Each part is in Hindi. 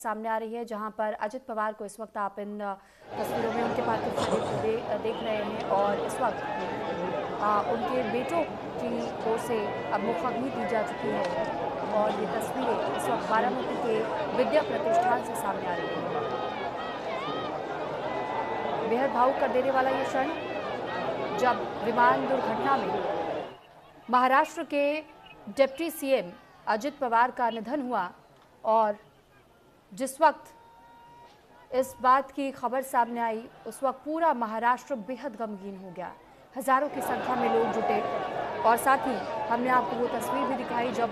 सामने आ रही है, जहां पर अजित पवार को इस वक्त आप इन तस्वीरों में उनके पार्थिव शरीर को देख रहे हैं और इस वक्त उनके बेटों की ओर से अब मुखाग्नि दी जा चुकी है और ये तस्वीरें इस वक्त बारामती के विद्या प्रतिष्ठान से सामने आ रही है। बेहद भावुक कर देने वाला ये क्षण जब विमान दुर्घटना में महाराष्ट्र के डिप्टी सीएम अजित पवार का निधन हुआ और जिस वक्त इस बात की खबर सामने आई उस वक्त पूरा महाराष्ट्र बेहद गमगीन हो गया। हजारों की संख्या में लोग जुटे और साथ ही हमने आपको वो तस्वीर भी दिखाई जब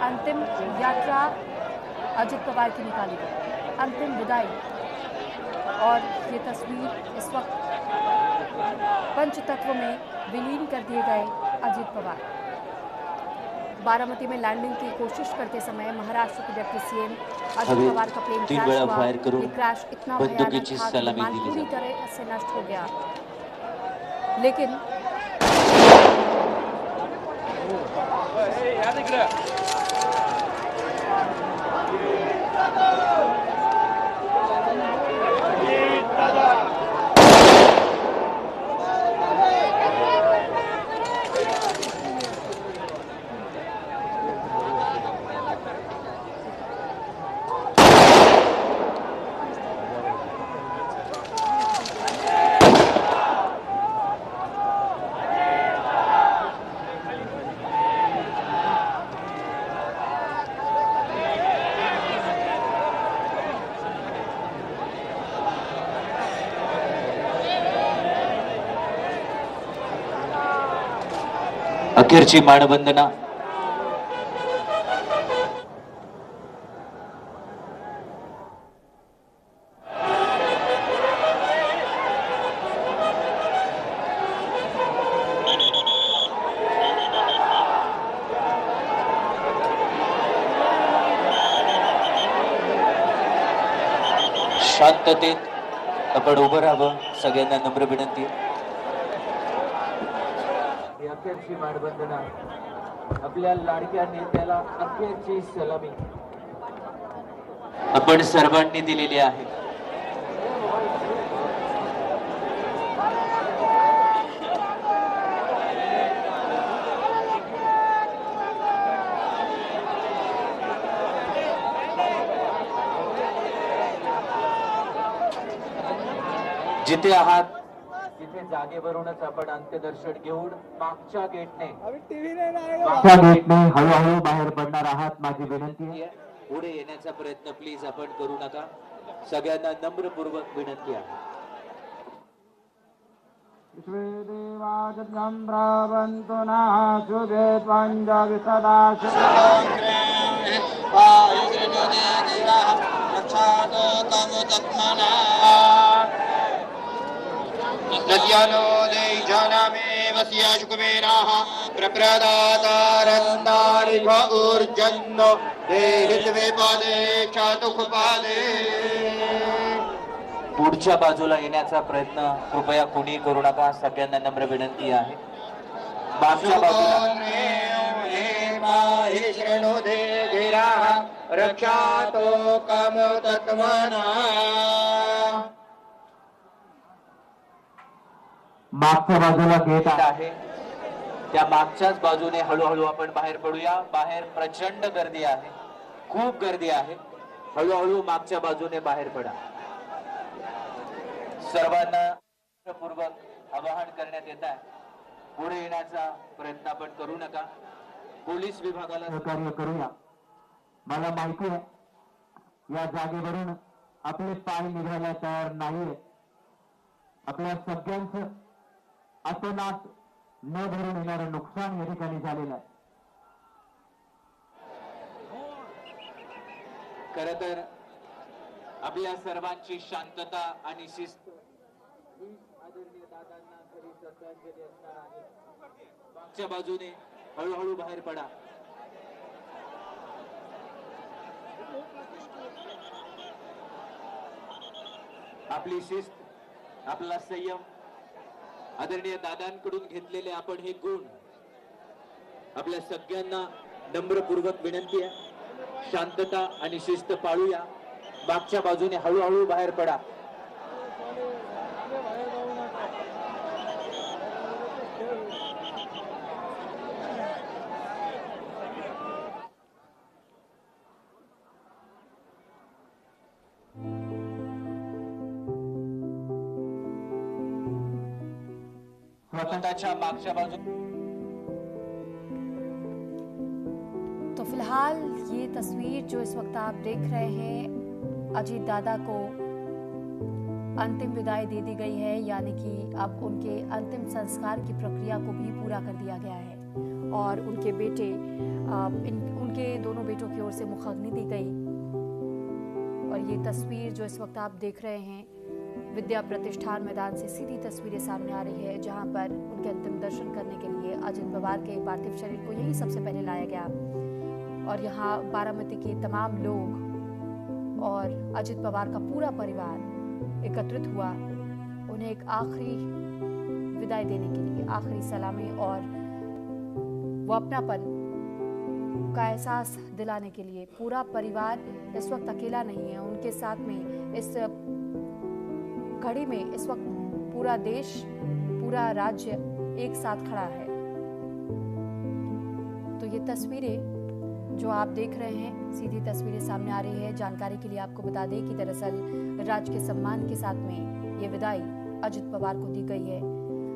अंतिम यात्रा अजित पवार की निकाली गई, अंतिम विदाई। और ये तस्वीर इस वक्त पंचतत्व में विलीन कर दिए गए अजित पवार। बारामती में लैंडिंग की कोशिश करते समय महाराष्ट्र के डिप्टी सीएम अजित पवार का प्लेन क्रैश हुआ। ये क्रैश इतना भयानक था कि विमान पूरी तरह से नष्ट हो गया, लेकिन अखेरची मानवंदना शांततेत आपण उभं राहावं, सगळ्यांना नम्र विनंती। अखेरची मानवंदना, आपल्या लाडक्या नेत्याला अखेरची सलामी आपण सर्वांनी दिलेली आहे। जिथे आहात तिथे जागेवरूनच आपण अंत्यदर्शन घेऊन मागच्या गेटने हळूहळू बाहेर पडणार आहात। माझी विनंती आहे, पुढे येण्याचा प्रयत्न प्लीज आपण करू नका, सगळ्यांना नम्रपूर्वक विनंती आहे। नद्यानो देजानामे वस्याशुकुमेनाः प्रप्रदातारन्दारिभ ऊर्जन्नो देहित्वे पादे चातुखपादे। पुढच्या बाजूला येण्याचा प्रयत्न कृपया कोणी करू नका, सगळ्यांना नम्र विनंती आहे। मागच्या बाजूला रक्षातो कामतत्मना। मागच्या बाजूला गेट आहे, त्या मागच्याच बाजूने हळूहळू आपण बाहेर पडूया। बाहेर प्रचंड गर्दी आहे, खूप गर्दी आहे, हळूहळू मागच्या बाजूने बाहेर पडा। सर्वांना पूर्वक आवाहन करण्यात येत आहे, पुढे येण्याचा प्रयत्न आपण करू नका, पोलीस विभागाला सहकार्य करूया। मला माहिती आहे या जागेवरून आपले पाय निघायला तयार नाहीये, आपल्या सगळ्यांचं अतोनात न भरून येणारं नुकसान या ठिकाणी झालेलं आहे। खर तर आपल्या सर्वांची शांतता आणि शिस्त ही आदरणीय दादांना खरी श्रद्धांजली असणार आहे। मागच्या बाजूने हळूहळू बाहेर पडा। आपली शिस्त, आपला संयम, आदरणीय दादांकडून घेतलेले आपण हे गुण आपल्या सगळ्यांना नम्रपूर्वक विनंती आहे, शांतता आणि शिस्त पाळूया। मागच्या बाजूने हळूहळू बाहेर पडा. स्वतःच्या मागच्या बाजू. तो फिलहाल ये तस्वीर जो इस वक्त आप देख रहे हैं, अजीत दादा को अंतिम विदाई दे दी गई है, यानी कि अब उनके अंतिम संस्कार की प्रक्रिया को भी पूरा कर दिया गया है और उनके बेटे उनके दोनों बेटों की ओर से मुखाग्नि दी गई। और ये तस्वीर जो इस वक्त आप देख रहे हैं, विद्या प्रतिष्ठान मैदान से सीधी तस्वीरें सामने आ रही है, जहां पर उनके अंतिम दर्शन करने के लिए अजित पवार के पार्थिव शरीर को यहीं सबसे पहले लाया गया और यहाँ बारामती के तमाम लोग और अजित पवार का पूरा परिवार एकत्रित हुआ उन्हें एक आखिरी विदाई देने के लिए, आखिरी सलामी और वो अपनापन का एहसास दिलाने के लिए। पूरा परिवार इस वक्त अकेला नहीं है, उनके साथ में इस घड़ी में इस वक्त पूरा देश, पूरा राज्य एक साथ खड़ा है। तो ये तस्वीरें जो आप देख रहे हैं, सीधी तस्वीरें सामने आ रही है। जानकारी के लिए आपको बता दें कि दरअसल राज्य के सम्मान के साथ में ये विदाई अजित पवार को दी गई है।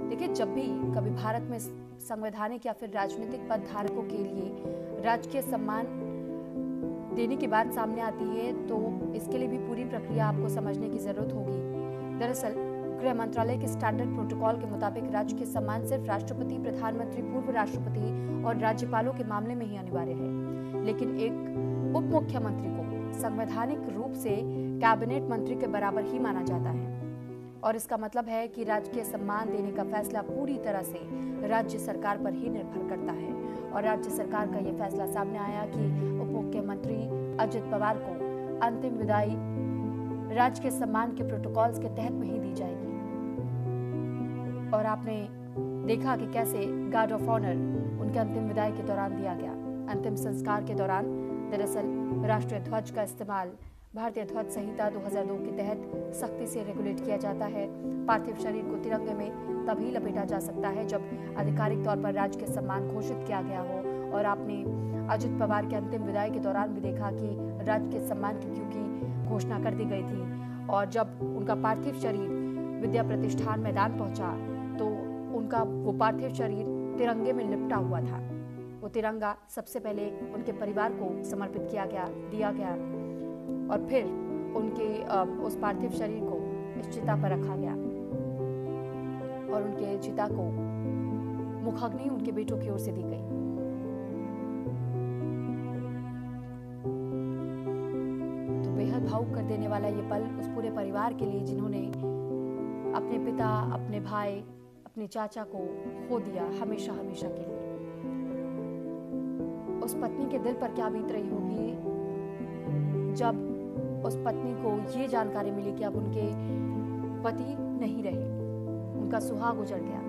देखिए, जब भी कभी भारत में संवैधानिक या फिर राजनीतिक पद धारकों के लिए राजकीय सम्मान देने की बात सामने आती है, तो इसके लिए भी पूरी प्रक्रिया आपको समझने की जरूरत होगी। दरअसल गृह मंत्रालय के स्टैंडर्ड प्रोटोकॉल के मुताबिक राज्य के सम्मान सिर्फ राष्ट्रपति, प्रधानमंत्री, पूर्व राष्ट्रपति और राज्यपालों के मामले में ही अनिवार्य है, लेकिन एक उप मुख्यमंत्री को संवैधानिक रूप से कैबिनेट मंत्री के बराबर ही माना जाता है और इसका मतलब है कि राजकीय सम्मान देने का फैसला पूरी तरह से राज्य सरकार पर ही निर्भर करता है। और राज्य सरकार का यह फैसला सामने आया कि उप मुख्यमंत्री अजित पवार को अंतिम विदाई राज्य के सम्मान के प्रोटोकॉल्स के तहत में ही दी जाएगी। और आपने देखा कि कैसे गार्ड ऑफ ऑनर उनके अंतिम विदाई के दौरान दिया गया। अंतिम संस्कार के दौरान दरअसल राष्ट्रीय ध्वज का इस्तेमाल भारतीय ध्वज संहिता 2002 के तहत सख्ती से रेगुलेट किया जाता है। पार्थिव शरीर को तिरंगे में तभी लपेटा जा सकता है जब आधिकारिक तौर पर राज्य के सम्मान घोषित किया गया हो। और आपने अजित पवार के अंतिम विदाई के दौरान भी देखा कि राज्य के सम्मान की क्योंकि घोषणा कर दी गई थी और जब उनका पार्थिव शरीर विद्या प्रतिष्ठान मैदान पहुंचा तो उनका वो पार्थिव शरीर तिरंगे में लिपटा हुआ था। वो तिरंगा सबसे पहले उनके परिवार को समर्पित किया गया, दिया गया और फिर उनके उस पार्थिव शरीर को इस चिता पर रखा गया और उनके चिता को मुखाग्नि उनके बेटों की ओर से दी गई। तो बेहद भावुक कर देने वाला ये पल उस पूरे परिवार के लिए जिन्होंने अपने पिता, अपने भाई, अपने चाचा को खो दिया हमेशा हमेशा के लिए। उस पत्नी के दिल पर क्या बीत रही होगी जब उस पत्नी को ये जानकारी मिली कि अब उनके पति नहीं रहे, उनका सुहाग उजड़ गया।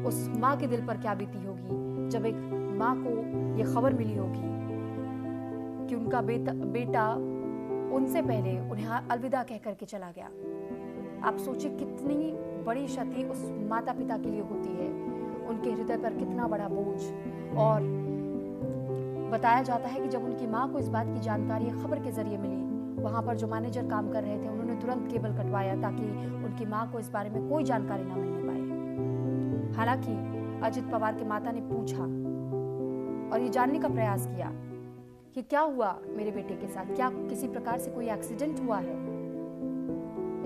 उस माँ के दिल पर क्या बीती होगी जब एक माँ को ये खबर मिली होगी कि उनका बेटा उनसे पहले उन्हें अलविदा कह करके चला गया। आप सोचिए कितनी बड़ी क्षति उस माता पिता के लिए होती है, उनके हृदय पर कितना बड़ा बोझ। और बताया जाता है कि जब उनकी माँ को इस बात की जानकारी खबर के जरिए मिली, वहां पर जो मैनेजर काम कर रहे थे उन्होंने तुरंत केबल कटवाया ताकि उनकी माँ को इस बारे में कोई जानकारी ना मिलने पाए। हालांकि अजित पवार की माता ने पूछा और ये जानने का प्रयास किया कि क्या हुआ मेरे बेटे के साथ, क्या किसी प्रकार से कोई एक्सीडेंट हुआ है।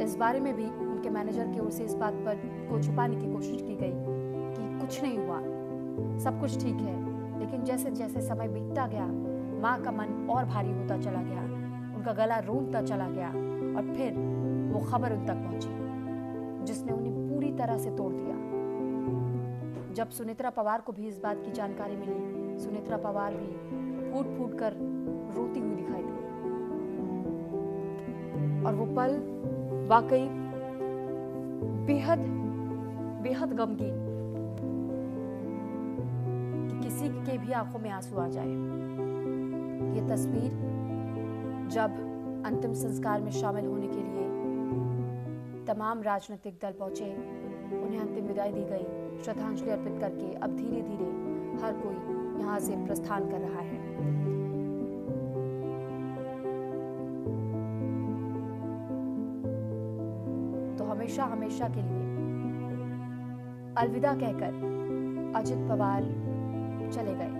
इस बारे में भी उनके मैनेजर की ओर से इस बात पर को छुपाने की कोशिश की गई कि कुछ नहीं हुआ, सब कुछ ठीक है। लेकिन जैसे जैसे समय बीतता गया, माँ का मन और भारी होता चला गया, उनका गला रूंधता चला गया और फिर वो खबर उन तक पहुंची जिसने उन्हें पूरी तरह से तोड़ दिया। जब सुनेत्रा पवार को भी इस बात की जानकारी मिली, सुनेत्रा पवार भी फूट फूट कर रोती हुई दिखाई दी और वो पल वाकई बेहद बेहद गमगीन कि किसी के भी आंखों में आंसू आ जाए। ये तस्वीर जब अंतिम संस्कार में शामिल होने के लिए तमाम राजनीतिक दल पहुंचे। उन्हें अंतिम विदाई दी गई। श्रद्धांजलि अर्पित करके अब धीरे धीरे हर कोई यहाँ से प्रस्थान कर रहा है। तो हमेशा हमेशा के लिए अलविदा कहकर अजित पवार चले गए।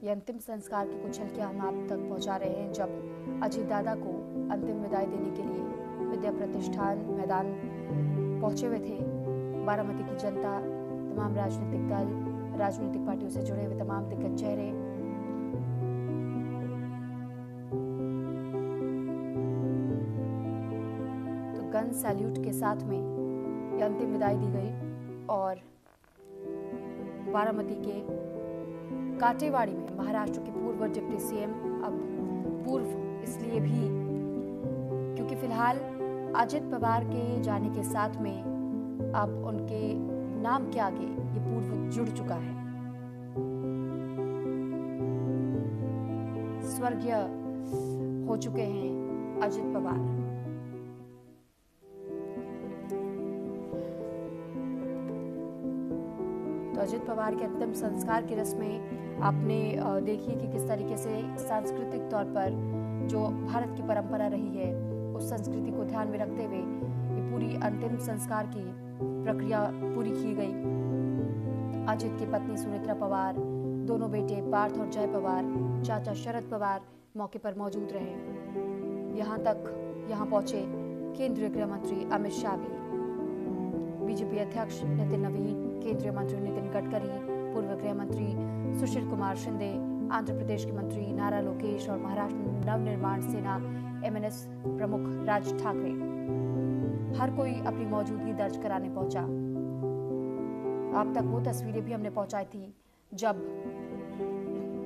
ये अंतिम संस्कार की कुछ झलकियां हम आप तक पहुंचा रहे हैं, जब अजित दादा को अंतिम विदाई देने के लिए विद्या प्रतिष्ठान मैदान पहुंचे हुए थे। बारामती की जनता, तमाम राजनीतिक दल, राजनीतिक पार्टियों से जुड़े हुए तमाम दिग्गज चेहरे, तो गन सैल्यूट के साथ में ये अंतिम विदाई दी गई। और बारामती के काटेवाड़ी में महाराष्ट्र के पूर्व डिप्टी सीएम, अब पूर्व इसलिए भी क्योंकि फिलहाल अजित पवार के जाने के साथ में अब उनके नाम के आगे ये पूर्व जुड़ चुका है। स्वर्गीय हो चुके हैं अजित पवार। तो अजित पवार के अंतिम संस्कार की रस्में आपने देखी कि किस तरीके से सांस्कृतिक तौर पर जो भारत की परंपरा रही है उस संस्कृति को ध्यान में रखते हुए ये पूरी अंतिम संस्कार की प्रक्रिया पूरी की गई। अजित की पत्नी सुनेत्रा पवार, दोनों बेटे पार्थ और जय पवार, चाचा शरद पवार मौके पर मौजूद रहे। यहाँ पहुंचे केंद्रीय गृह मंत्री अमित शाह भी, बीजेपी अध्यक्ष नितिन नवीन, केंद्रीय मंत्री नितिन गडकरी, पूर्व गृह मंत्री सुशील कुमार शिंदे, आंध्र प्रदेश के मंत्री नारा लोकेश और महाराष्ट्र नवनिर्माण सेना एमएनएस प्रमुख राज ठाकरे। हर कोई अपनी मौजूदगी दर्ज कराने पहुंचा। आप तक वो तस्वीरें भी हमने पहुंचाई थी जब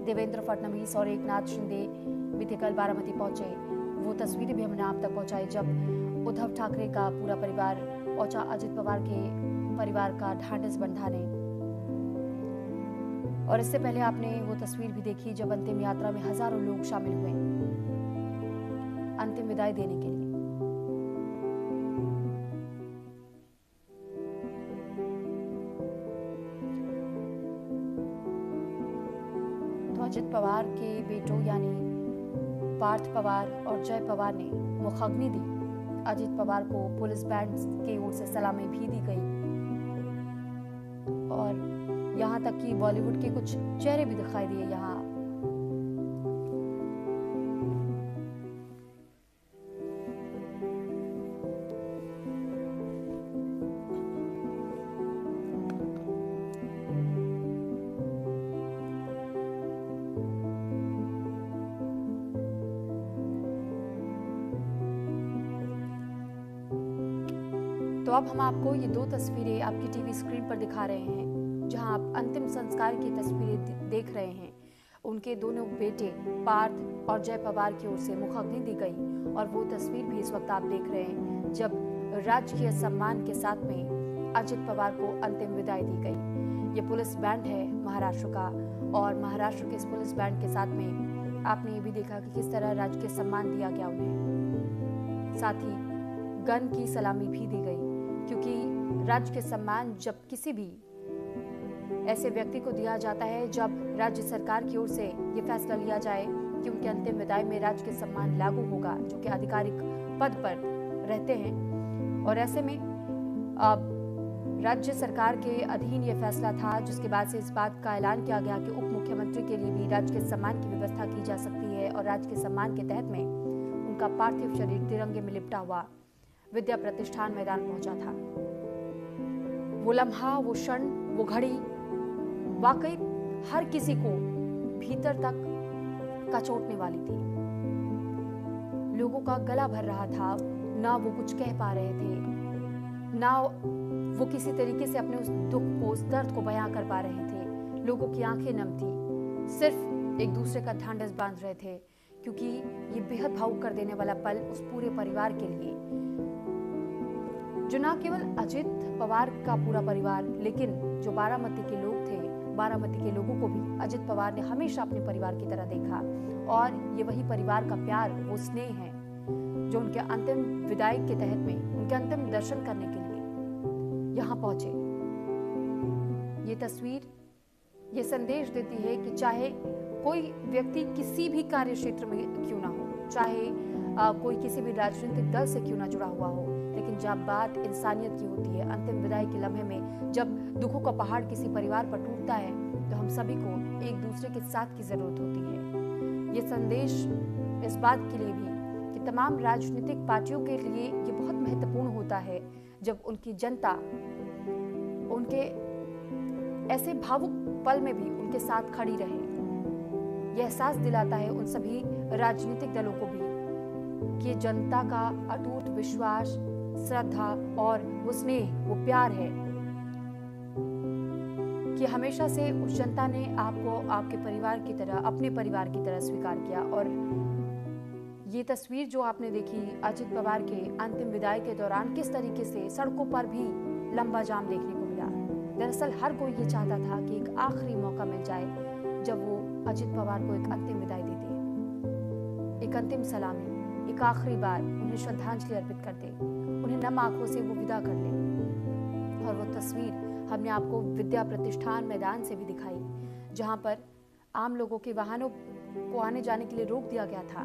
देवेंद्र फडणवीस और एकनाथ शिंदे बीते कल बारामती पहुंचे। वो तस्वीरें भी हमने आप तक पहुंचाई जब उद्धव ठाकरे का पूरा परिवार पहुंचा अजित पवार के परिवार का ढांढस बंधाने। और इससे पहले आपने वो तस्वीर भी देखी जब अंतिम यात्रा में हजारों लोग शामिल हुए अंतिम विदाई देने के लिए। तो अजित पवार के बेटों यानी पार्थ पवार और जय पवार ने मुखाग्नि दी। अजित पवार को पुलिस बैंड की ओर से सलामी भी दी गई और यहाँ तक कि बॉलीवुड के कुछ चेहरे भी दिखाई दिए यहाँ। तो अब हम आपको ये दो तस्वीरें आपकी टीवी स्क्रीन पर दिखा रहे हैं, जहां आप अंतिम संस्कार की तस्वीरें देख रहे हैं। उनके दोनों बेटे पार्थ और जय पवार की ओर से मुखाग्नि दी गई और वो तस्वीर भी इस वक्त आप देख रहे हैं जब राजकीय सम्मान के साथ में अजित पवार को अंतिम विदाई दी गई। ये पुलिस बैंड है महाराष्ट्र का और महाराष्ट्र के इस पुलिस बैंड के साथ में आपने ये भी देखा कि किस तरह राजकीय सम्मान दिया गया उन्हें। साथ ही गन की सलामी भी दी गई, क्योंकि राजकीय सम्मान जब किसी भी ऐसे व्यक्ति को दिया जाता है जब राज्य सरकार की ओर से ये फैसला लिया जाए कि उनके अंतिम विदाई में राजकीय सम्मान लागू होगा, जो कि आधिकारिक पद पर रहते हैं। और ऐसे में राज्य सरकार के अधीन ये फैसला था, जिसके बाद से इस बात का ऐलान किया गया कि उप मुख्यमंत्री के लिए भी राजकीय सम्मान की व्यवस्था की जा सकती है और राजकीय सम्मान के तहत में उनका पार्थिव शरीर तिरंगे में लिपटा हुआ विद्या प्रतिष्ठान मैदान पहुंचा था। वो लम्हा, वो क्षण, वो घड़ी वाकई हर किसी को भीतर तक कचोटने वाली थी। लोगों का गला भर रहा था, ना वो कुछ कह पा रहे थे, ना वो किसी तरीके से अपने उस दुख को, उस दर्द को बयां कर पा रहे थे। लोगों की आंखें नम थी, सिर्फ एक दूसरे का ढांढस बांध रहे थे, क्योंकि ये बेहद भावुक कर देने वाला पल उस पूरे परिवार के लिए, जो ना केवल अजित पवार का पूरा परिवार, लेकिन जो बारामती के लोग थे, बारामती के लोगों को भी अजित पवार ने हमेशा अपने परिवार की तरह देखा और ये वही परिवार का प्यार, वो स्नेह है जो उनके अंतिम विदाई के तहत में उनके अंतिम दर्शन करने के लिए यहाँ पहुंचे। ये तस्वीर ये संदेश देती है कि चाहे कोई व्यक्ति किसी भी कार्य क्षेत्र में क्यों ना हो, चाहे कोई किसी भी राजनीतिक दल से क्यों ना जुड़ा हुआ हो, लेकिन जब बात इंसानियत की होती है, अंतिम विदाई के लम्हे में जब दुखों का पहाड़ किसी परिवार पर टूटता है, तो हम सभी को एक दूसरे के साथ की जरूरत होती है। ये संदेश इस बात के लिए भी कि तमाम राजनीतिक पार्टियों के लिए ये बहुत महत्वपूर्ण होता है जब उनकी जनता उनके ऐसे भावुक पल में भी उनके साथ खड़ी रहे। यह एहसास दिलाता है उन सभी राजनीतिक दलों को भी कि जनता का अटूट विश्वास, श्रद्धा और वो स्नेह, वो प्यार है कि हमेशा से उस जनता ने आपको आपके परिवार की तरह, अपने परिवार की तरह स्वीकार किया। और ये तस्वीर जो आपने देखी अजित पवार के अंतिम विदाई के दौरान, किस तरीके से सड़कों पर भी लंबा जाम देखने को मिला। दरअसल हर कोई ये चाहता था कि एक आखिरी मौका मिल जाए जब वो अजित पवार को एक अंतिम विदाई दे दे, एक अंतिम सलामी, एक आखिरी बार उन्हें श्रद्धांजलि अर्पित कर दे, उन्हें नम आंखों से वो विदा कर ले। और वो तस्वीर हमने आपको विद्या प्रतिष्ठान मैदान से भी दिखाई, जहां पर आम लोगों के वाहनों को आने जाने के लिए रोक दिया गया था।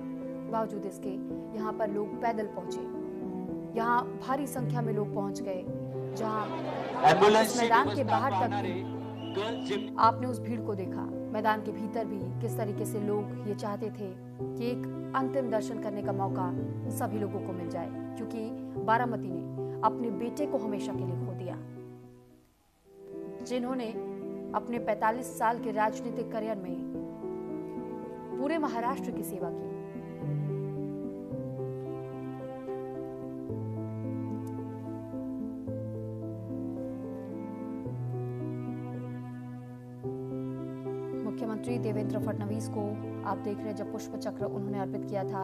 बावजूद इसके यहाँ पर लोग पैदल पहुंचे, यहाँ भारी संख्या में लोग पहुंच गए, जहां इस मैदान के बाहर तक भी आपने उस भीड़ को देखा। मैदान के भीतर भी किस तरीके से लोग ये चाहते थे कि एक अंतिम दर्शन करने का मौका सभी लोगों को मिल जाए, क्योंकि बारामती ने अपने बेटे को हमेशा के लिए खो दिया, जिन्होंने अपने 45 साल के राजनीतिक करियर में पूरे महाराष्ट्र की सेवा की। मुख्यमंत्री देवेंद्र फडणवीस को आप देख रहे हैं जब पुष्प चक्र उन्होंने अर्पित किया था।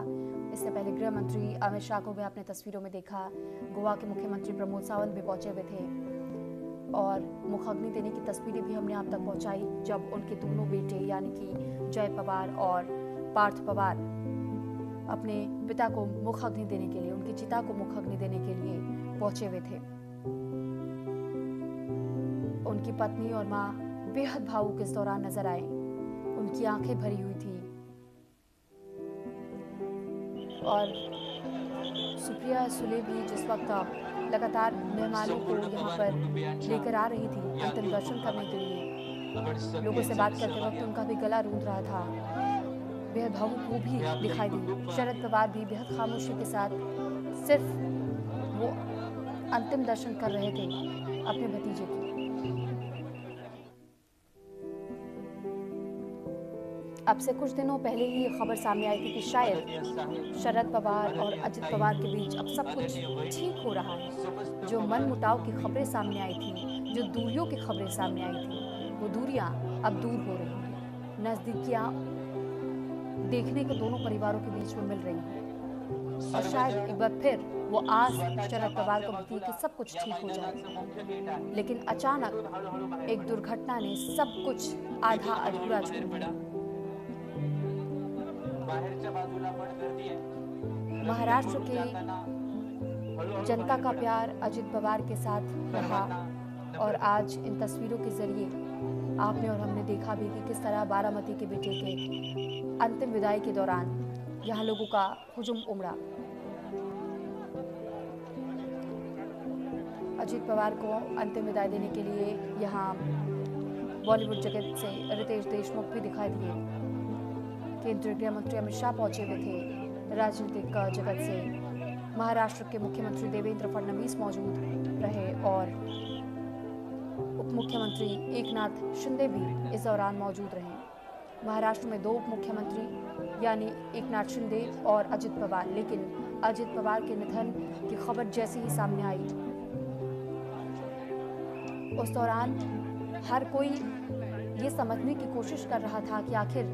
इससे पहले गृह मंत्री अमित शाह को भी आपने तस्वीरों में देखा। गोवा के मुख्यमंत्री प्रमोद सावंत भी पहुंचे हुए थे और मुखाग्नि देने की तस्वीरें भी हमने आप तक पहुंचाई जब उनके दोनों बेटे यानी कि जय पवार और पार्थ पवार अपने पिता को मुखाग्नि देने के लिए, उनकी चिता को मुखाग्नि देने के लिए पहुंचे हुए थे। उनकी पत्नी और मां बेहद भावुक इस दौरान नजर आए, उनकी आंखें भरी हुई थी और सुप्रिया सुले भी जिस वक्त लगातार मेहमानों को यहाँ पर लेकर आ रही थी अंतिम दर्शन करने के लिए, लोगों से बात करते वक्त उनका भी गला रूंध रहा था, बेहद भावुक वो भी दिखाई दी। शरद पवार भी बेहद खामोशी के साथ सिर्फ वो अंतिम दर्शन कर रहे थे अपने भतीजे की। अब से कुछ दिनों पहले ही ये खबर सामने आई थी कि शायद शरद पवार और अजित पवार के बीच अब सब कुछ ठीक हो रहा है। जो मनमुटाव की खबरें सामने आई थी, जो दूरियों की खबरें सामने आई थी, वो दूरियां अब दूर हो रही हैं, नजदीकियां देखने को दोनों परिवारों के बीच में मिल रही हैं और शायद एक बार फिर वो आस शरद पवार को होती है कि सब कुछ ठीक हो जाए। लेकिन अचानक एक दुर्घटना ने सब कुछ आधा अधूरा छोड़ दिया। महाराष्ट्र के जनता का प्यार अजित पवार के साथ रहा और आज इन तस्वीरों के जरिए आपने और हमने देखा भी कि किस तरह बारामती के बेटे के अंतिम विदाई के दौरान यहाँ लोगों का हुजूम उमड़ा। अजित पवार को अंतिम विदाई देने के लिए यहाँ बॉलीवुड जगत से रितेश देशमुख भी दिखाई दिए। केंद्रीय गृह मंत्री अमित शाह पहुंचे हुए थे। राजनीतिक जगत से महाराष्ट्र के मुख्यमंत्री देवेंद्र फडणवीस मौजूद रहे और उप मुख्यमंत्री एकनाथ शिंदे भी इस दौरान मौजूद रहे। महाराष्ट्र में 2 उप मुख्यमंत्री यानी एकनाथ शिंदे और अजित पवार, लेकिन अजित पवार के निधन की खबर जैसे ही सामने आई उस दौरान हर कोई ये समझने की कोशिश कर रहा था कि आखिर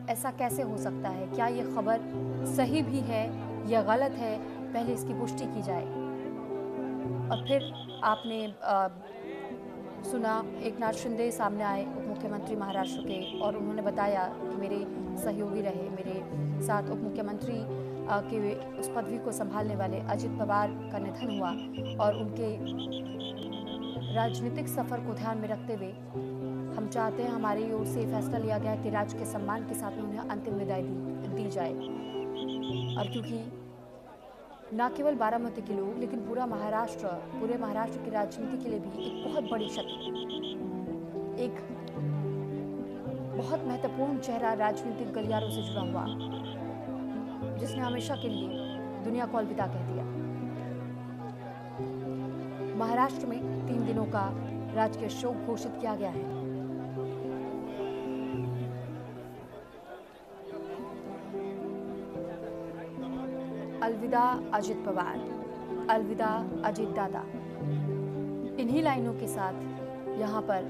ऐसा कैसे हो सकता है, क्या ये खबर सही भी है या गलत है, पहले इसकी पुष्टि की जाए। और फिर आपने सुना, एकनाथ शिंदे सामने आए, उप मुख्यमंत्री महाराष्ट्र के, और उन्होंने बताया कि मेरे सहयोगी रहे, मेरे साथ उप मुख्यमंत्री के उस पदवी को संभालने वाले अजित पवार का निधन हुआ और उनके राजनीतिक सफर को ध्यान में रखते हुए हम चाहते हैं, हमारी ओर से फैसला लिया गया कि राज्य के सम्मान के साथ में उन्हें अंतिम विदाई दी जाए। और क्योंकि न केवल बारामती के लोग लेकिन पूरे महाराष्ट्र की राजनीति के लिए भी एक बहुत बड़ी क्षति, एक बहुत महत्वपूर्ण चेहरा राजनीतिक गलियारों से जुड़ा हुआ, जिसने हमेशा के लिए दुनिया को अलविदा कह दिया। महाराष्ट्र में 3 दिनों का राजकीय शोक घोषित किया गया है। अलविदा अजित पवार, अलविदा अजित दादा। इन्हीं लाइनों के साथ यहाँ पर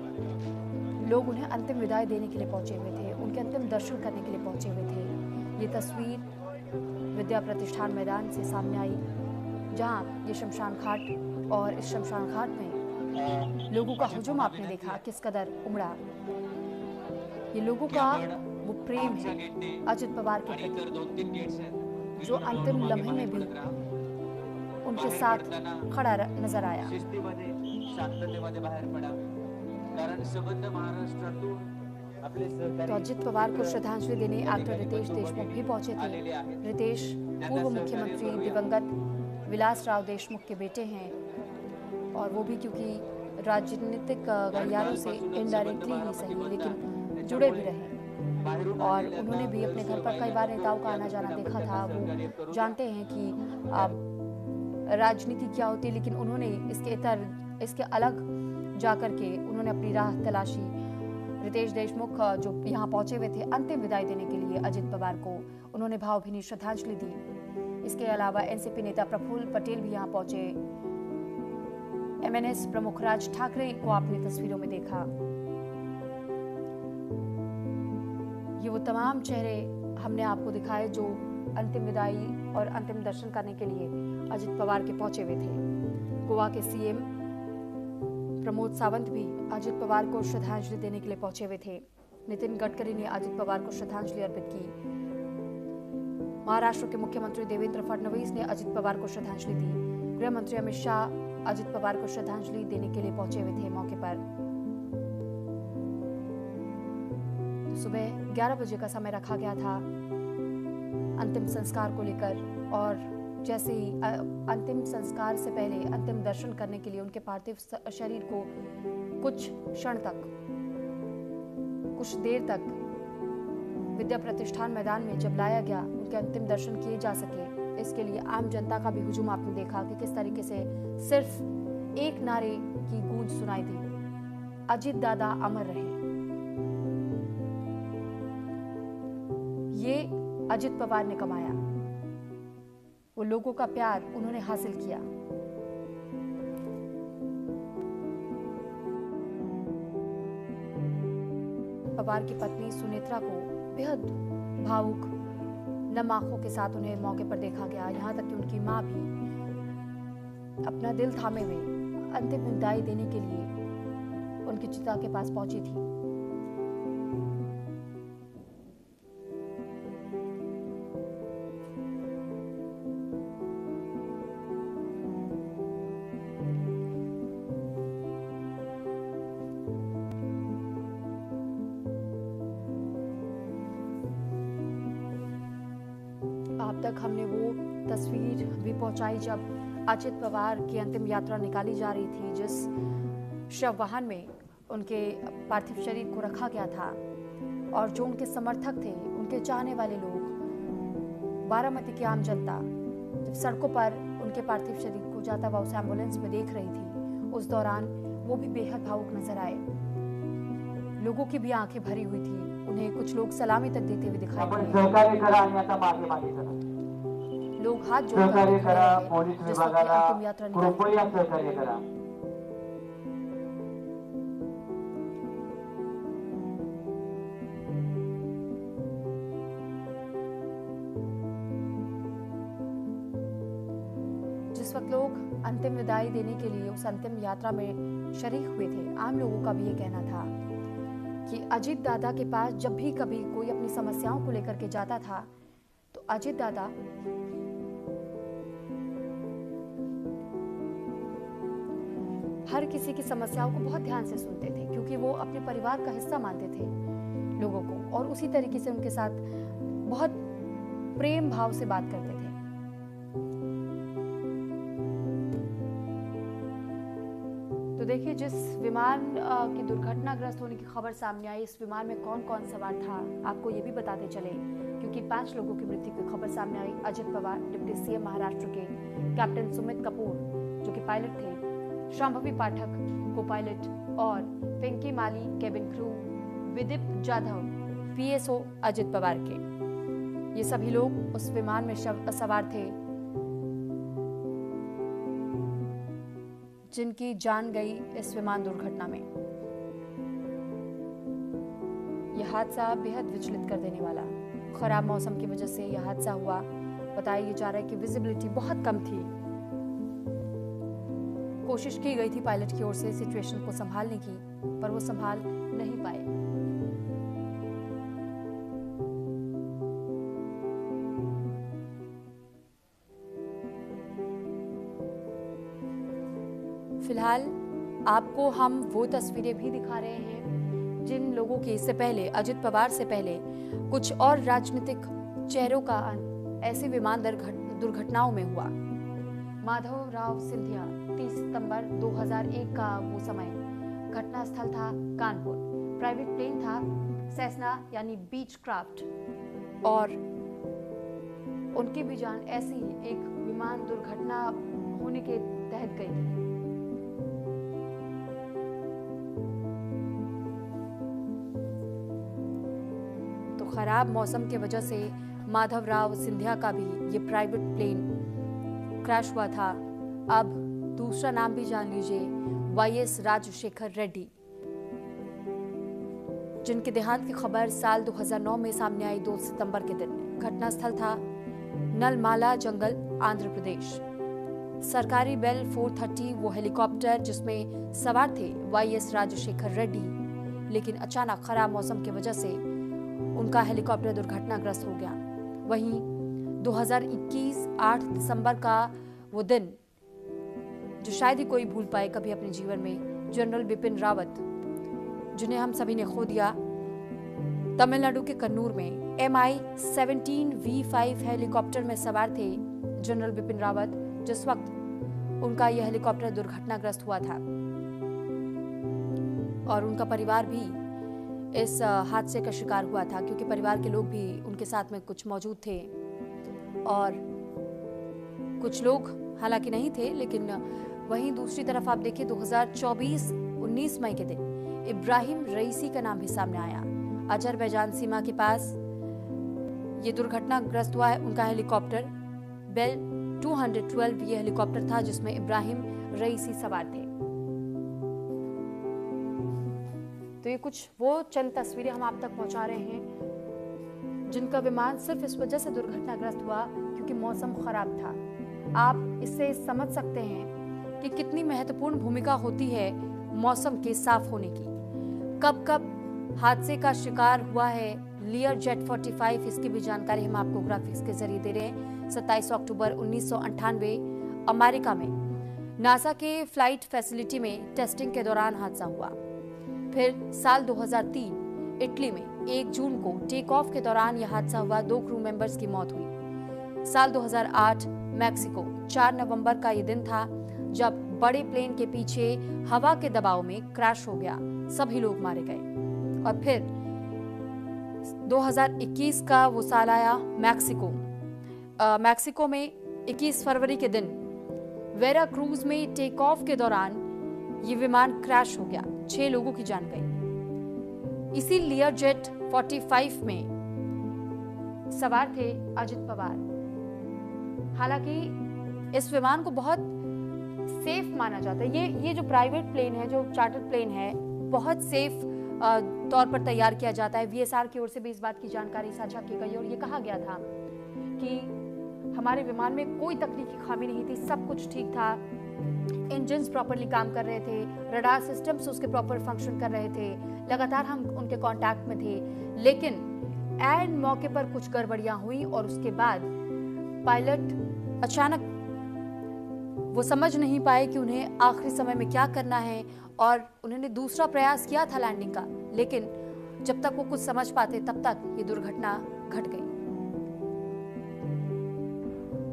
लोग उन्हें अंतिम विदाई देने के लिए पहुंचे हुए थे, उनके अंतिम दर्शन करने के लिए पहुंचे हुए थे। ये तस्वीर विद्या प्रतिष्ठान मैदान से सामने आई, जहाँ ये शमशान घाट, और इस शमशान घाट में लोगों का हुजूम आपने देखा किस कदर उमड़ा। ये लोगों का वो प्रेम है अजित पवार के प्रति, जो अंतिम लम्हे में भी उनके साथ खड़ा नजर आया। तो अजित पवार को श्रद्धांजलि देने एक्टर रितेश देशमुख भी पहुंचे थे। रितेश पूर्व मुख्यमंत्री दिवंगत विलासराव देशमुख के बेटे हैं, और वो भी क्योंकि राजनीतिक गलियारों से इनडायरेक्टली ही सही लेकिन जुड़े भी रहे, और उन्होंने भी अपने घर पर कई बार नेताओं का आना जाना देखा था। वो जानते हैं कि राजनीति क्या होती है, लेकिन उन्होंने इसके अलग जाकर के उन्होंने अपनी राह तलाशी। रितेश देशमुख जो यहाँ पहुंचे हुए थे अंतिम विदाई देने के लिए अजित पवार को, उन्होंने भावभीनी श्रद्धांजलि दी। इसके अलावा एनसीपी नेता प्रफुल्ल पटेल भी यहाँ पहुंचे। एमएनएस प्रमुख राज ठाकरे को आपने तस्वीरों में देखा। ये वो तमाम चेहरे हमने आपको दिखाए जो अंतिम विदाई और अंतिम दर्शन करने के लिए अजित पवार के पहुंचे हुए थे। गोवा के सीएम प्रमोद सावंत भी अजित पवार को श्रद्धांजलि देने के लिए पहुंचे हुए थे। नितिन गडकरी ने अजित पवार को श्रद्धांजलि अर्पित की। महाराष्ट्र के मुख्यमंत्री देवेंद्र फडणवीस ने अजित पवार को श्रद्धांजलि दी। गृह मंत्री अमित शाह अजित पवार को श्रद्धांजलि देने के लिए पहुंचे हुए थे मौके पर। सुबह 11 बजे का समय रखा गया था अंतिम संस्कार को लेकर, और जैसे ही अंतिम संस्कार से पहले अंतिम दर्शन करने के लिए उनके पार्थिव शरीर को कुछ क्षण तक, कुछ देर तक विद्या प्रतिष्ठान मैदान में जब लाया गया, उनके अंतिम दर्शन किए जा सके, इसके लिए आम जनता का भी हुजूम आपने देखा कि किस तरीके से सिर्फ एक नारे की गूंज सुनाई दी, अजित दादा अमर रहे। ये अजित पवार ने कमाया, वो लोगों का प्यार उन्होंने हासिल किया। पवार की पत्नी सुनेत्रा को बेहद भावुक नम आंखों के साथ उन्हें मौके पर देखा गया। यहाँ तक कि उनकी मां भी अपना दिल थामे हुए अंतिम विदाई देने के लिए उनकी चिता के पास पहुंची थी। अब तक हमने वो तस्वीर भी पहुंचाई जब अजित पवार की अंतिम यात्रा निकाली जा रही थी, जिस शव वाहन में उनके पार्थिव शरीर को रखा गया था, और जो उनके समर्थक थे, उनके चाहने वाले लोग, बारामती की आम जनता जब सड़कों पर उनके पार्थिव शरीर को जाता हुआ उस एम्बुलेंस में देख रही थी, उस दौरान वो भी बेहद भावुक नजर आए। लोगों की भी आंखें भरी हुई थी, उन्हें कुछ लोग सलामी तक देते हुए दिखाई दिए। लोग हाथ जोड़कर जिस वक्त अंतिम यात्रा निकाली। जिस जिस वक्त लोग अंतिम विदाई देने के लिए उस अंतिम यात्रा में शरीक हुए थे, आम लोगों का भी ये कहना था कि अजित दादा के पास जब भी कभी कोई अपनी समस्याओं को लेकर के जाता था तो अजित दादा हर किसी की समस्याओं को बहुत ध्यान से सुनते थे, क्योंकि वो अपने परिवार का हिस्सा मानते थे लोगों को, और उसी तरीके से उनके साथ बहुत प्रेम भाव से बात करते थे। तो देखिए, जिस विमान की दुर्घटनाग्रस्त होने की खबर सामने आई, इस विमान में कौन कौन सवार था आपको ये भी बताते चले, क्योंकि 5 लोगों की मृत्यु की खबर सामने आई। अजित पवार, डिप्टी सीएम महाराष्ट्र के, कैप्टन सुमित कपूर जो कि पायलट थे, शांभवी पाठक को पायलट, और Pinky Mali cabin crew, Vidip Jadhav PSO Ajit Pawar के। ये सभी लोग उस विमान में सवार थे जिनकी जान गई इस विमान दुर्घटना में। यह हादसा बेहद विचलित कर देने वाला। खराब मौसम की वजह से यह हादसा हुआ। बताया जा रहा है कि विजिबिलिटी बहुत कम थी। कोशिश की गई थी पायलट की ओर से सिचुएशन को संभालने की, पर वो संभाल नहीं पाए। फिलहाल आपको हम वो तस्वीरें भी दिखा रहे हैं जिन लोगों की इससे पहले, अजित पवार से पहले, कुछ और राजनीतिक चेहरों का ऐसे विमान दुर्घटनाओं में हुआ। माधवराव सिंधिया, 30 सितंबर 2001 का वो समय, घटना स्थल था कानपुर। प्राइवेट प्लेन था सेस्ना यानी बीच क्राफ्ट, और उनकी भी जान ऐसी एक विमान दुर्घटना होने के तहत गई थी। तो खराब मौसम की वजह से माधवराव सिंधिया का भी ये प्राइवेट प्लेन क्रैश हुआ था। अब दूसरा नाम भी जान लीजिए, वाईएस राजशेखर रेड्डी, जिनके देहांत की खबर साल 2009 में सामने आई 2 सितंबर के दिन। घटना स्थल था नलमाला जंगल, आंध्र प्रदेश। सरकारी बेल 430 वो हेलीकॉप्टर जिसमें सवार थे वाईएस राजशेखर रेड्डी, लेकिन अचानक खराब मौसम की वजह से उनका हेलीकॉप्टर दुर्घटनाग्रस्त हो गया। वहीं 2021 8 दिसंबर का वो दिन जो शायद ही कोई भूल पाए कभी अपने जीवन में, जनरल बिपिन रावत, जिन्हें हम सभी ने खो दिया। तमिलनाडु के कन्नूर में MI-17 V5 हेलीकॉप्टर में सवार थे जनरल बिपिन रावत, जिस वक्त उनका यह हेलीकॉप्टर दुर्घटनाग्रस्त हुआ था, और उनका परिवार भी इस हादसे का शिकार हुआ था, क्योंकि परिवार के लोग भी उनके साथ में कुछ मौजूद थे और कुछ लोग हालांकि नहीं थे। लेकिन वहीं दूसरी तरफ आप देखिए 2024 19 मई के दिन इब्राहिम रईसी का नाम भी सामने आया। अजरबैजान सीमा के पास ये दुर्घटनाग्रस्त हुआ है उनका हेलीकॉप्टर। बेल 212 ये हेलीकॉप्टर था जिसमें इब्राहिम रईसी सवार थे। तो ये कुछ वो चंद तस्वीरें हम आप तक पहुंचा रहे हैं जिनका विमान सिर्फ इस वजह से दुर्घटनाग्रस्त हुआ क्योंकि मौसम खराब था। आप इससे समझ सकते हैं कि कितनी महत्वपूर्ण भूमिका होती है मौसम के साफ होने की। कब कब हादसे का शिकार हुआ है लियर जेट 45, इसकी भी जानकारी हम आपको ग्राफिक्स के जरिए दे रहे हैं। 27 अक्टूबर 1998 अमेरिका में नासा के फ्लाइट फैसिलिटी में टेस्टिंग के दौरान हादसा हुआ। फिर साल 2003 इटली में 1 जून को टेक ऑफ के दौरान यह हादसा हुआ, 2 क्रू मेंबर्स की मौत हुई। साल 2008 मैक्सिको 4 नवंबर का यह दिन था जब बड़े प्लेन के पीछे हवा के दबाव में क्रैश हो गया, सभी लोग मारे गए। और फिर 2021 का वो साल आया मैक्सिको में 21 फरवरी के दिन वेरा क्रूज में टेक ऑफ के दौरान ये विमान क्रैश हो गया, 6 लोगों की जान गई। इसी लियर जेट 45 में सवार थे अजित पवार। हालांकि इस विमान को बहुत सेफ माना जाता है। ये जो प्राइवेट प्लेन है, जो चार्टर प्लेन है, बहुत सेफ तौर पर तैयार किया जाता है। VSR की ओर से भी इस बात की जानकारी साझा की गई और ये कहा गया था कि हमारे विमान में कोई तकनीकी खामी नहीं थी, सब कुछ ठीक था, इंजन्स प्रॉपरली काम कर रहे थे, रडार सिस्टम्स उसके प्रॉपर फंक्शन कर रहे थे, लगातार हम उनके कांटेक्ट में थे। लेकिन एंड मौके पर कुछ गड़बड़ियां हुई और उसके बाद पायलट अचानक वो समझ नहीं पाए कि उन्हें आखिरी समय में क्या करना है, और उन्होंने दूसरा प्रयास किया था लैंडिंग का, लेकिन जब तक वो कुछ समझ पाते तब तक ये दुर्घटना घट गई।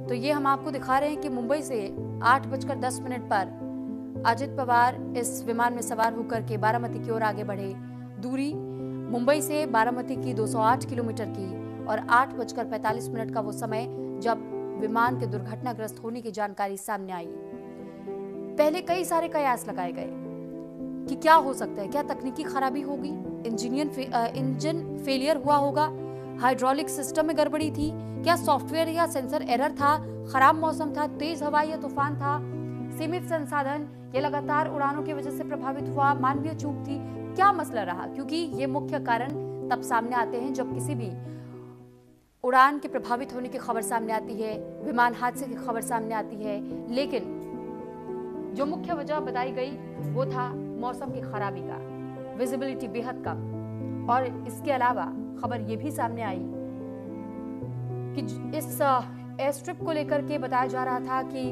तो ये हम आपको दिखा रहे हैं कि मुंबई से 8:10 पर अजित पवार इस विमान में सवार होकर के बारामती की ओर आगे बढ़े। दूरी मुंबई से बारामती की 208 किलोमीटर की और 8:45 का वो समय जब विमान के दुर्घटनाग्रस्त होने की जानकारी सामने आई। पहले कई सारे कयास लगाए गए कि क्या हो सकता है, क्या तकनीकी खराबी होगी, इंजन फेलियर हुआ होगा, हाइड्रोलिक सिस्टम में गड़बड़ी थी, क्या सॉफ्टवेयर या सेंसर एरर था, खराब मौसम था, तेज हवा या तूफान था, सीमित संसाधन या लगातार उड़ानों की वजह से प्रभावित हुआ, मानवीय चूक थी, क्या मसला रहा। क्योंकि ये मुख्य कारण तब सामने आते हैं जब किसी भी उड़ान के प्रभावित होने की खबर सामने आती है, विमान हादसे की खबर सामने आती है। लेकिन जो मुख्य वजह बताई गई वो था मौसम की खराबी का, विजिबिलिटी बेहद कम। और इसके अलावा खबर ये भी सामने आई कि इस एयर स्ट्रिप को लेकर के बताया जा रहा था कि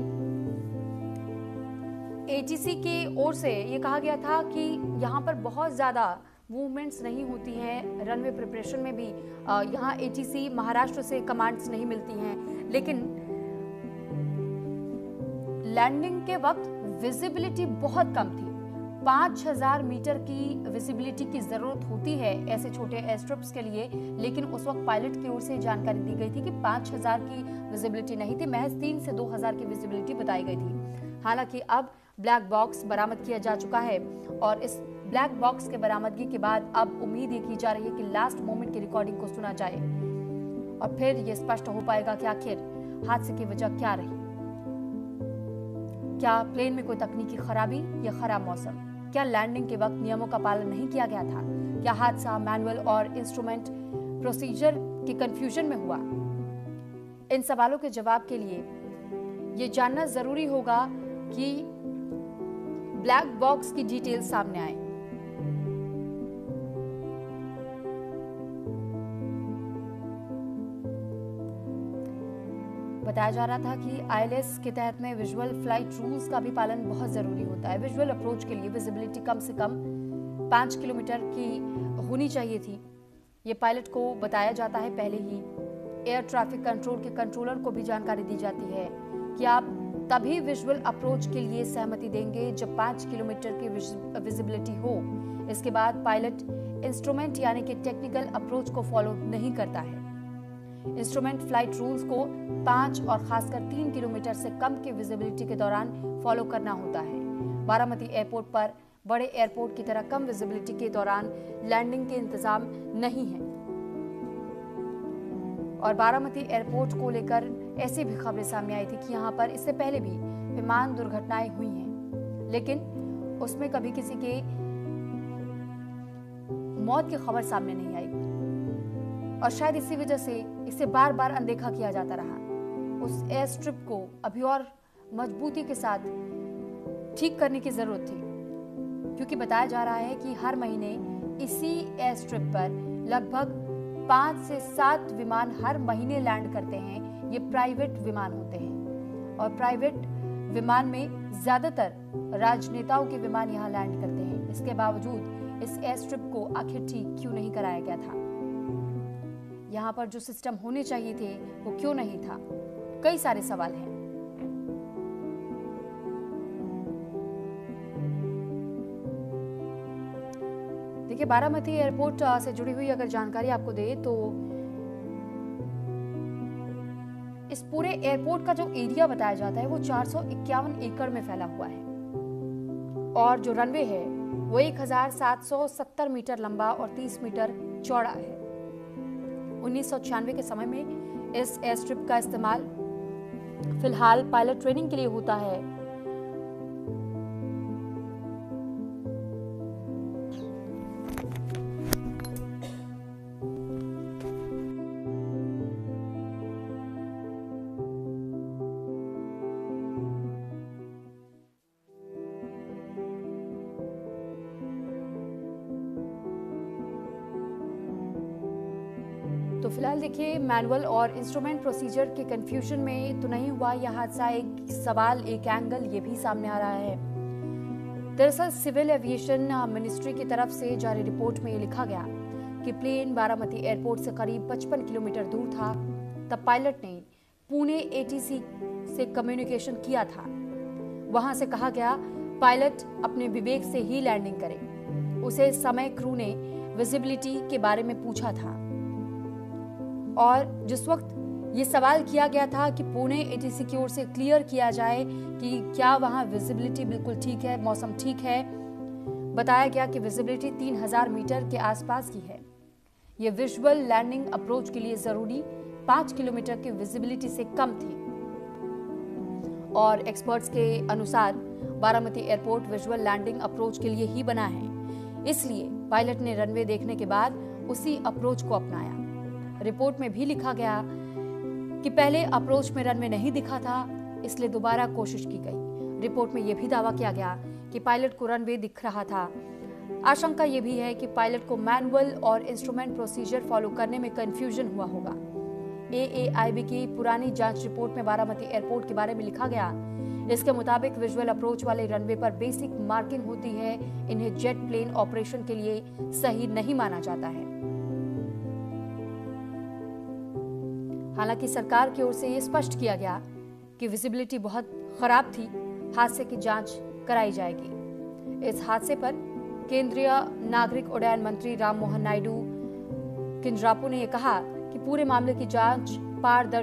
एटीसी की ओर से ये कहा गया था कि यहाँ पर बहुत ज्यादा मूवमेंट्स नहीं होती हैं, रनवे प्रिपरेशन में भी यहाँ एटीसी महाराष्ट्र से कमांड्स नहीं मिलती हैं। लेकिन लैंडिंग के वक्त विजिबिलिटी बहुत कम थी, 5000 मीटर की विजिबिलिटी की जरूरत होती है ऐसे छोटे एयर स्ट्रिप्स के लिए। लेकिन उस वक्त पायलट की ओर से जानकारी दी गई थी कि 5000 की विजिबिलिटी नहीं थी, महज 3 से 2000 की विजिबिलिटी बताई गई थी। हालांकि अब ब्लैक बॉक्स बरामद किया जा चुका है और इस ब्लैक बॉक्स के बरामदगी के बाद अब उम्मीद ये की जा रही है कि लास्ट मोमेंट की रिकॉर्डिंग को सुना जाए और फिर ये स्पष्ट हो पाएगा कि आखिर हादसे की वजह क्या रही। क्या प्लेन में कोई तकनीकी खराबी या खराब मौसम, क्या लैंडिंग के वक्त नियमों का पालन नहीं किया गया था, क्या हादसा मैनुअल और इंस्ट्रूमेंट प्रोसीजर के कंफ्यूजन में हुआ। इन सवालों के जवाब के लिए ये जानना जरूरी होगा कि ब्लैक बॉक्स की डिटेल्स सामने आए। बताया जा रहा था कि आईएलएस के तहत में विजुअल फ्लाइट रूल्स का भी पालन बहुत जरूरी होता है। विजुअल अप्रोच के लिए विजिबिलिटी कम से कम 5 किलोमीटर की होनी चाहिए थी। ये पायलट को बताया जाता है पहले ही। एयर ट्रैफिक कंट्रोल के कंट्रोलर को भी जानकारी दी जाती है कि आप तभी विजुअल अप्रोच के लिए सहमति देंगे जब 5 किलोमीटर की विजिबिलिटी हो। इसके बाद पायलट इंस्ट्रूमेंट यानी कि टेक्निकल अप्रोच को फॉलो नहीं करता है। इंस्ट्रूमेंट फ्लाइट रूल्स को 5 और खासकर 3 किलोमीटर से कम की विजिबिलिटी के दौरान फॉलो करना होता है। बारामती एयरपोर्ट पर बड़े एयरपोर्ट की तरह कम विजिबिलिटी के दौरान लैंडिंग के इंतजाम नहीं है और बारामती एयरपोर्ट को लेकर ऐसी भी खबरें सामने आई थी कि यहाँ पर इससे पहले भी विमान दुर्घटनाएं हुई हैं, लेकिन उसमें कभी किसी के मौत की खबर सामने नहीं आई और शायद इसी वजह से इसे बार बार अनदेखा किया जाता रहा। उस एयर स्ट्रिप को अभी और मजबूती के साथ ठीक करने की जरूरत थी, क्योंकि बताया जा रहा है कि हर महीने इसी एयर स्ट्रिप पर लगभग 5 से 7 विमान हर महीने लैंड करते हैं। ये प्राइवेट विमान होते हैं और प्राइवेट विमान में ज्यादातर राजनेताओं के विमान यहाँ लैंड करते हैं। इसके बावजूद इस एयर स्ट्रिप को आखिर ठीक क्यों नहीं कराया गया था? यहाँ पर जो सिस्टम होने चाहिए थे वो क्यों नहीं था? कई सारे सवाल हैं। देखिए, बारामती एयरपोर्ट से जुड़ी हुई अगर जानकारी आपको दे तो इस पूरे एयरपोर्ट का जो एरिया बताया जाता है वो 451 एकड़ में फैला हुआ है और जो रनवे है वो 1770 मीटर लंबा और 30 मीटर चौड़ा है। 1996 के समय में इस एयर स्ट्रिप का इस्तेमाल फिलहाल पायलट ट्रेनिंग के लिए होता है। तो फिलहाल देखिए, मैनुअल और इंस्ट्रूमेंट प्रोसीजर के कंफ्यूजन में तो नहीं हुआ यह हादसा। एक सवाल, एक एंगल ये भी सामने आ रहा है। दरअसल सिविल एविएशन मिनिस्ट्री की तरफ से जारी रिपोर्ट में लिखा गया कि प्लेन बारामती एयरपोर्ट से करीब 55 किलोमीटर दूर था तब पायलट ने पुणे ATC से कम्युनिकेशन किया था। वहां से कहा गया पायलट अपने विवेक से ही लैंडिंग करे। उसे समय क्रू ने विजिबिलिटी के बारे में पूछा था और जिस वक्त ये सवाल किया गया था कि पुणे ATC की ओर से क्लियर किया जाए कि क्या वहां विजिबिलिटी बिल्कुल ठीक है, मौसम ठीक है, बताया गया कि विजिबिलिटी 3000 मीटर के आसपास की है। ये विजुअल लैंडिंग अप्रोच के लिए जरूरी 5 किलोमीटर की विजिबिलिटी से कम थी और एक्सपर्ट्स के अनुसार Baramati airport visual landing approach के लिए ही बना है, इसलिए पायलट ने रनवे देखने के बाद उसी अप्रोच को अपनाया। रिपोर्ट में भी लिखा गया कि पहले अप्रोच में रनवे नहीं दिखा था, इसलिए दोबारा कोशिश की गई। रिपोर्ट में यह भी दावा किया गया कि पायलट को रनवे दिख रहा था। आशंका यह भी है कि पायलट को मैनुअल और इंस्ट्रूमेंट प्रोसीजर फॉलो करने में कंफ्यूजन हुआ होगा। AAIB की पुरानी जांच रिपोर्ट में बारामती एयरपोर्ट के बारे में लिखा गया। इसके मुताबिक विजुअल अप्रोच वाले रनवे पर बेसिक मार्किंग होती है, इन्हें जेट प्लेन ऑपरेशन के लिए सही नहीं माना जाता है। हालांकि सरकार की ओर से यह स्पष्ट किया गया कि विजिबिलिटी बहुत खराब थी, हादसे की जांच कराई जाएगी। इस हादसे पर केंद्रीय नागरिक उड्डयन मंत्री राममोहन नायडू किंजरापू ने यह कहा कि पूरे मामले की जांच पारदर्शी